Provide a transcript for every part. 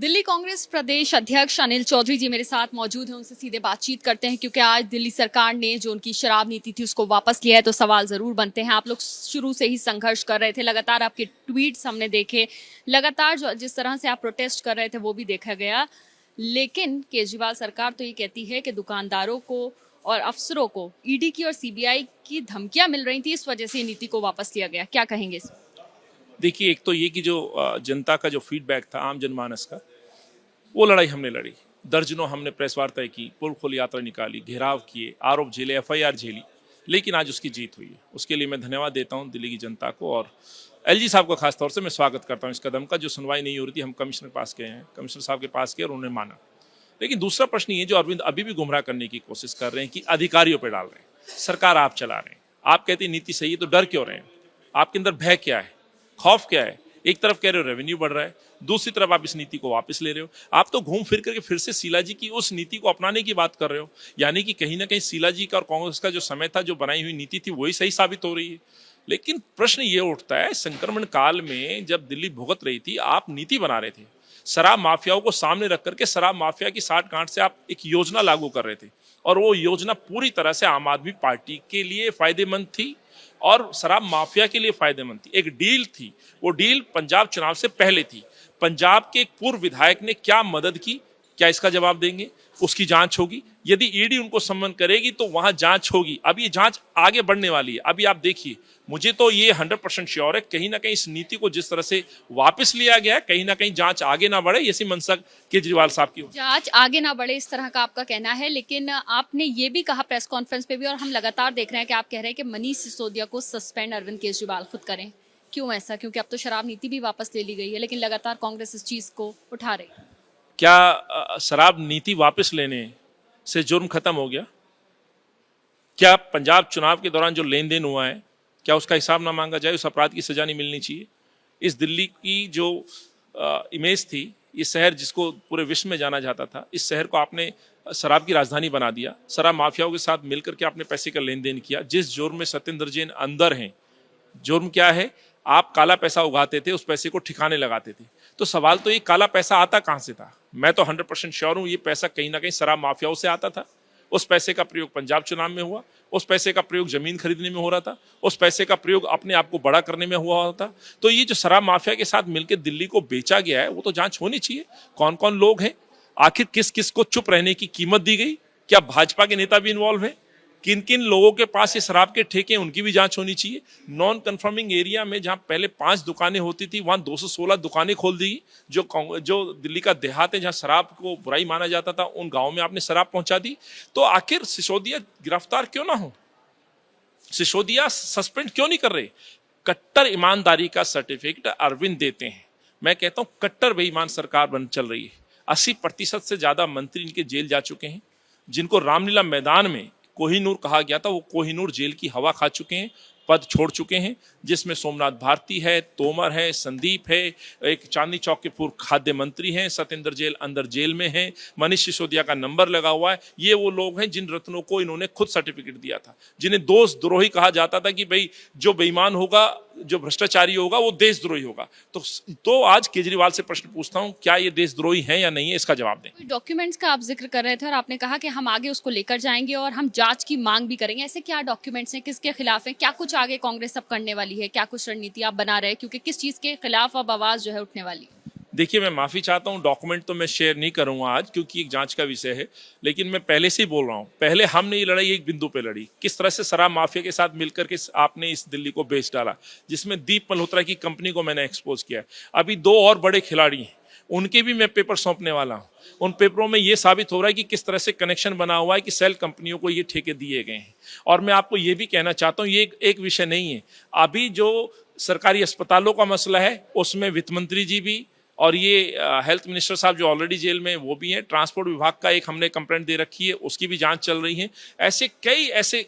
दिल्ली कांग्रेस प्रदेश अध्यक्ष अनिल चौधरी जी मेरे साथ मौजूद हैं, उनसे सीधे बातचीत करते हैं क्योंकि आज दिल्ली सरकार ने जो उनकी शराब नीति थी उसको वापस लिया है, तो सवाल जरूर बनते हैं। आप लोग शुरू से ही संघर्ष कर रहे थे, लगातार आपके ट्वीट्स हमने देखे, लगातार जिस तरह से आप प्रोटेस्ट कर रहे थे वो भी देखा गया। लेकिन केजरीवाल सरकार तो ये कहती है कि दुकानदारों को और अफसरों को ईडी की और सीबीआई की धमकियां मिल रही थी, इस वजह से नीति को वापस लिया गया। क्या कहेंगे इस? देखिए, एक तो ये कि जो जनता का जो फीडबैक था, आम जनमानस का, वो लड़ाई हमने लड़ी। दर्जनों हमने प्रेस वार्ताएं की, पुल खोल यात्रा निकाली, घेराव किए, आरोप झेले, एफआईआर झेली, लेकिन आज उसकी जीत हुई है। उसके लिए मैं धन्यवाद देता हूं दिल्ली की जनता को, और एलजी साहब का खास तौर से मैं स्वागत करता हूं इस कदम का। जो सुनवाई नहीं हो रही थी, हम कमिश्नर पास गए हैं, कमिश्नर साहब के पास गए और उन्होंने माना। लेकिन दूसरा प्रश्न ये जो अरविंद अभी भी गुमराह करने की कोशिश कर रहे हैं कि अधिकारियों पर डाल रहे हैं, सरकार आप चला रहे हैं, आप कहते हैं नीति सही है, तो डर क्यों रहे हैं? आपके अंदर भय क्या है, खौफ क्या है? एक तरफ कह रहे हो रेवेन्यू बढ़ रहा है, दूसरी तरफ आप इस नीति को वापस ले रहे हो। आप तो घूम फिर करके फिर से शीला जी की उस नीति को अपनाने की बात कर रहे हो, यानी कि कहीं ना कहीं शीला जी का और कांग्रेस का जो समय था, जो बनाई हुई नीति थी, वही सही साबित हो रही है। लेकिन प्रश्न ये उठता है, संक्रमण काल में जब दिल्ली भुगत रही थी, आप नीति बना रहे थे, शराब माफियाओं को सामने रख करके शराब माफिया की साठ गांठ से आप एक योजना लागू कर रहे थे, और वो योजना पूरी तरह से आम आदमी पार्टी के लिए फायदेमंद थी और शराब माफिया के लिए फायदेमंद थी। एक डील थी, वो डील पंजाब चुनाव से पहले थी। पंजाब के एक पूर्व विधायक ने क्या मदद की, क्या इसका जवाब देंगे? उसकी जांच होगी। यदि ईडी उनको सम्मन करेगी तो वहां जांच होगी। अब ये जांच आगे बढ़ने वाली है। अभी आप देखिए, मुझे तो ये 100% श्योर है, कहीं ना कहीं इस नीति को जिस तरह से वापस लिया गया है, कहीं ना कहीं जांच आगे ना बढ़े, ऐसी मंशा केजरीवाल साहब की। जांच आगे ना बढ़े, इस तरह का आपका कहना है। लेकिन आपने ये भी कहा प्रेस कॉन्फ्रेंस पे भी, और हम लगातार देख रहे हैं कि आप कह रहे हैं कि मनीष सिसोदिया को सस्पेंड अरविंद केजरीवाल खुद करें। क्यों ऐसा? क्योंकि अब तो शराब नीति भी वापस ले ली गई है, लेकिन लगातार कांग्रेस इस चीज को उठा रही है। क्या शराब नीति वापस लेने से जुर्म खत्म हो गया? क्या पंजाब चुनाव के दौरान जो लेन देन हुआ है, क्या उसका हिसाब ना मांगा जाए? उस अपराध की सजा नहीं मिलनी चाहिए? इस दिल्ली की जो इमेज थी, ये शहर जिसको पूरे विश्व में जाना जाता था, इस शहर को आपने शराब की राजधानी बना दिया। शराब माफियाओं के साथ मिलकर के आपने पैसे का लेन देन किया। जिस जुर्म में सत्येंद्र जैन अंदर हैं, जुर्म क्या है? आप काला पैसा उगाते थे, उस पैसे को ठिकाने लगाते थे। तो सवाल तो ये, काला पैसा आता कहां से था? मैं तो 100% श्योर हूं, ये पैसा कहीं ना कहीं शराब माफियाओं से आता था। उस पैसे का प्रयोग पंजाब चुनाव में हुआ, उस पैसे का प्रयोग जमीन खरीदने में हो रहा था, उस पैसे का प्रयोग अपने आप को बड़ा करने में हुआ था। तो ये जो शराब माफिया के साथ मिलकर दिल्ली को बेचा गया है, वो तो जांच होनी चाहिए। कौन कौन लोग हैं, आखिर किस किस को चुप रहने की कीमत दी गई? क्या भाजपा के नेता भी इन्वॉल्व हैं? किन किन लोगों के पास ये शराब के ठेके, उनकी भी जांच होनी चाहिए। नॉन कन्फर्मिंग एरिया में जहां पहले 5 दुकानें होती थी, वहां 216 दुकानें खोल दी। जो दिल्ली का देहात है, जहां शराब को बुराई माना जाता था, उन गांवों में आपने शराब पहुंचा दी। तो आखिर सिसोदिया गिरफ्तार क्यों ना हो? सिसोदिया सस्पेंड क्यों नहीं कर रहे? कट्टर ईमानदारी का सर्टिफिकेट अरविंद देते हैं। मैं कहता हूं कट्टर बेईमान सरकार बन चल रही है। 80% से ज्यादा मंत्री इनके जेल जा चुके हैं। जिनको रामलीला मैदान में कोहिनूर कहा गया था, वो कोहिनूर जेल की हवा खा चुके हैं, पद छोड़ चुके हैं। जिसमें सोमनाथ भारती है, तोमर है, संदीप है, एक चांदनी चौक के पूर्व खाद्य मंत्री हैं, सत्येंद्र जैन अंदर जेल में हैं, मनीष सिसोदिया का नंबर लगा हुआ है। ये वो लोग हैं जिन रत्नों को इन्होंने खुद सर्टिफिकेट दिया था, जिन्हें देशद्रोही कहा जाता था कि भाई जो बेईमान होगा, जो भ्रष्टाचारी होगा, वो देशद्रोही होगा। तो आज केजरीवाल से प्रश्न पूछता हूं, क्या ये देशद्रोही है या नहीं है? इसका जवाब दें। डॉक्यूमेंट्स का आप जिक्र कर रहे थे और आपने कहा कि हम आगे उसको लेकर जाएंगे और हम जांच की मांग भी करेंगे। ऐसे क्या डॉक्यूमेंट्स हैं, किसके खिलाफ हैं? क्या कुछ आगे कांग्रेस अब करने वाली है? क्या कुछ रणनीति आप बना रहे हैं? क्योंकि किस चीज के खिलाफ अब आवाज जो है उठने वाली है? देखिए, मैं माफी चाहता हूं, डॉक्यूमेंट तो मैं शेयर नहीं करूंगा आज, क्योंकि एक जांच का विषय है। लेकिन मैं पहले से ही बोल रहा हूं, पहले हमने ये लड़ाई एक बिंदु पे लड़ी, किस तरह से शराब माफिया के साथ मिलकर के आपने इस दिल्ली को बेच डाला, जिसमें दीप मल्होत्रा की कंपनी को मैंने एक्सपोज किया। अभी 2 और बड़े खिलाड़ी हैं, उनके भी मैं पेपर सौंपने वाला हूं। उन पेपरों में यह साबित हो रहा है कि किस तरह से कनेक्शन बना हुआ है कि सेल कंपनियों को ये ठेके दिए गए हैं। और मैं आपको ये भी कहना चाहता हूं, ये एक विषय नहीं है। अभी जो सरकारी अस्पतालों का मसला है, उसमें वित्त मंत्री जी भी और ये हेल्थ मिनिस्टर साहब जो ऑलरेडी जेल में, वो भी हैं। ट्रांसपोर्ट विभाग का एक हमने कंप्लेंट दे रखी है, उसकी भी जांच चल रही है। ऐसे कई ऐसे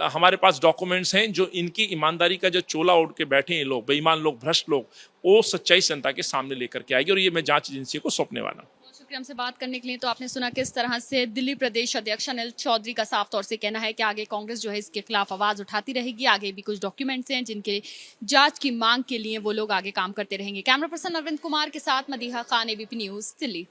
हमारे पास डॉक्यूमेंट्स हैं जो इनकी ईमानदारी का जो चोला ओढ़ के बैठे हैं लोग, बेईमान लोग, भ्रष्ट लोग, वो सच्चाई जनता के सामने लेकर के आएगी, और ये मैं जांच एजेंसी को सौंपने वाला हूँ। शुक्रिया हमसे बात करने के लिए। तो आपने सुना किस तरह से दिल्ली प्रदेश अध्यक्ष अनिल चौधरी का साफ तौर से कहना है कि आगे कांग्रेस जो है इसके खिलाफ आवाज उठाती रहेगी। आगे भी कुछ डॉक्यूमेंट्स हैं जिनके जांच की मांग के लिए वो लोग आगे काम करते रहेंगे। कैमरा पर्सन अरविंद कुमार के साथ मदीहा खान, एबीपी न्यूज, दिल्ली।